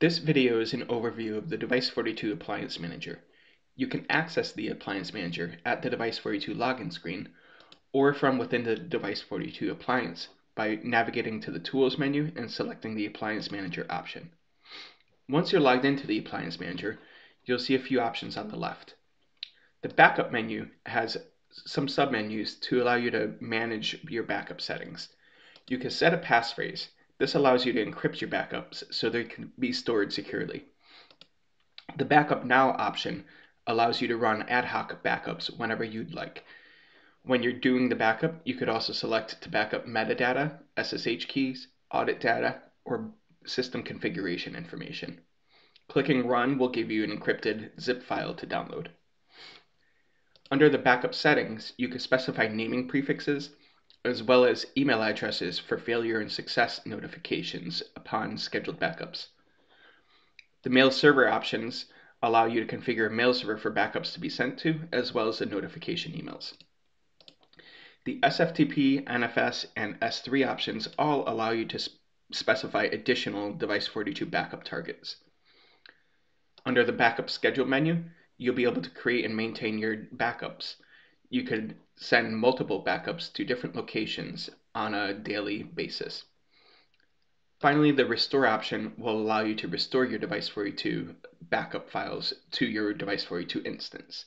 This video is an overview of the Device42 Appliance Manager. You can access the Appliance Manager at the Device42 login screen or from within the Device42 appliance by navigating to the Tools menu and selecting the Appliance Manager option. Once you're logged into the Appliance Manager, you'll see a few options on the left. The Backup menu has some submenus to allow you to manage your backup settings. You can set a passphrase. This allows you to encrypt your backups so they can be stored securely. The Backup Now option allows you to run ad hoc backups whenever you'd like. When you're doing the backup, you could also select to backup metadata, SSH keys, audit data, or system configuration information. Clicking Run will give you an encrypted zip file to download. Under the Backup Settings, you can specify naming prefixes, as well as email addresses for failure and success notifications upon scheduled backups. The mail server options allow you to configure a mail server for backups to be sent to, as well as the notification emails. The SFTP, NFS, and S3 options all allow you to specify additional Device42 backup targets. Under the Backup Schedule menu, you'll be able to create and maintain your backups. You could send multiple backups to different locations on a daily basis. Finally, the Restore option will allow you to restore your Device42 backup files to your Device42 instance.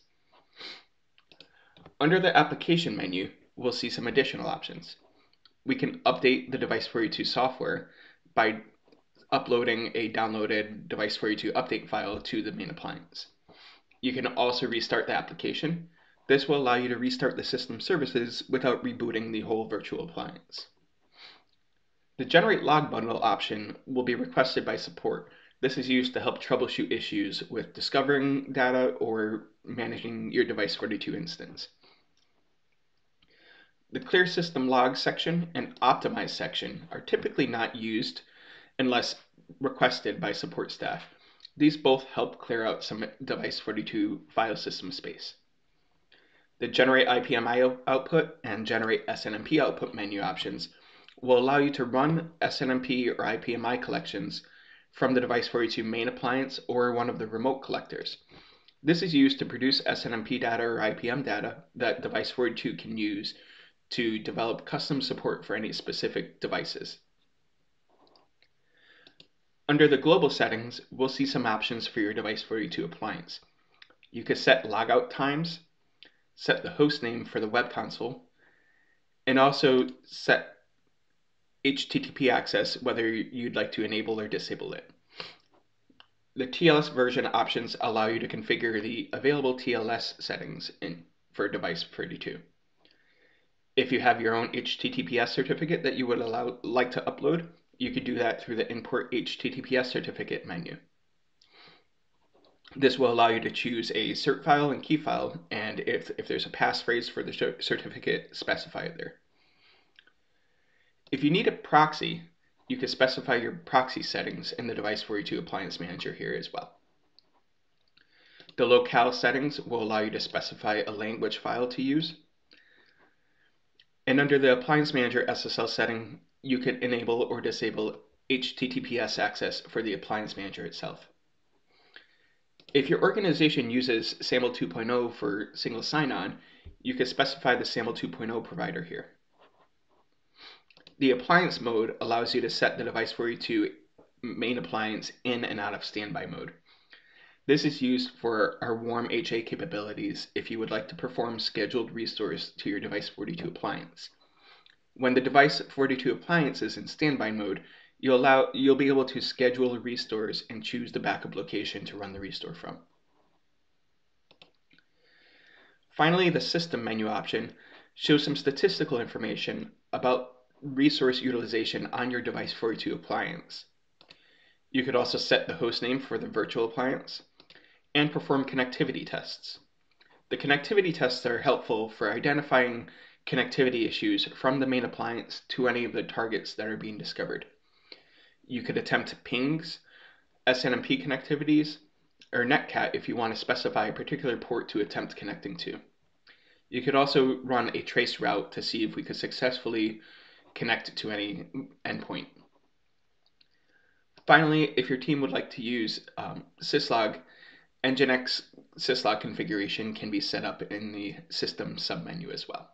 Under the Application menu, we'll see some additional options. We can update the Device42 software by uploading a downloaded Device42 update file to the main appliance. You can also restart the application. This will allow you to restart the system services without rebooting the whole virtual appliance. The Generate Log Bundle option will be requested by support. This is used to help troubleshoot issues with discovering data or managing your Device42 instance. The Clear System Logs section and Optimize section are typically not used unless requested by support staff. These both help clear out some Device42 file system space. The Generate IPMI output and Generate SNMP output menu options will allow you to run SNMP or IPMI collections from the Device42 main appliance or one of the remote collectors. This is used to produce SNMP data or IPM data that Device42 can use to develop custom support for any specific devices. Under the Global Settings, we'll see some options for your Device42 appliance. You can set logout times, set the host name for the web console, and also set HTTP access, whether you'd like to enable or disable it. The TLS Version Options allow you to configure the available TLS settings for Device42. If you have your own HTTPS certificate that you would like to upload, you could do that through the Import HTTPS Certificate menu. This will allow you to choose a cert file and key file, and if there's a passphrase for the certificate, specify it there. If you need a proxy, you can specify your proxy settings in the Device42 Appliance Manager here as well. The Locale Settings will allow you to specify a language file to use. And under the Appliance Manager SSL setting, you could enable or disable HTTPS access for the Appliance Manager itself. If your organization uses SAML 2.0 for single sign-on, you could specify the SAML 2.0 provider here. The Appliance mode allows you to set the Device42 main appliance in and out of standby mode. This is used for our warm HA capabilities if you would like to perform scheduled restores to your Device42 appliance. When the Device42 appliance is in standby mode, you'll be able to schedule restores and choose the backup location to run the restore from. Finally, the System menu option shows some statistical information about resource utilization on your Device42 appliance. You could also set the host name for the virtual appliance and perform connectivity tests. The connectivity tests are helpful for identifying connectivity issues from the main appliance to any of the targets that are being discovered. You could attempt pings, SNMP connectivities, or netcat if you want to specify a particular port to attempt connecting to. You could also run a trace route to see if we could successfully connect to any endpoint. Finally, if your team would like to use syslog, Nginx syslog configuration can be set up in the system submenu as well.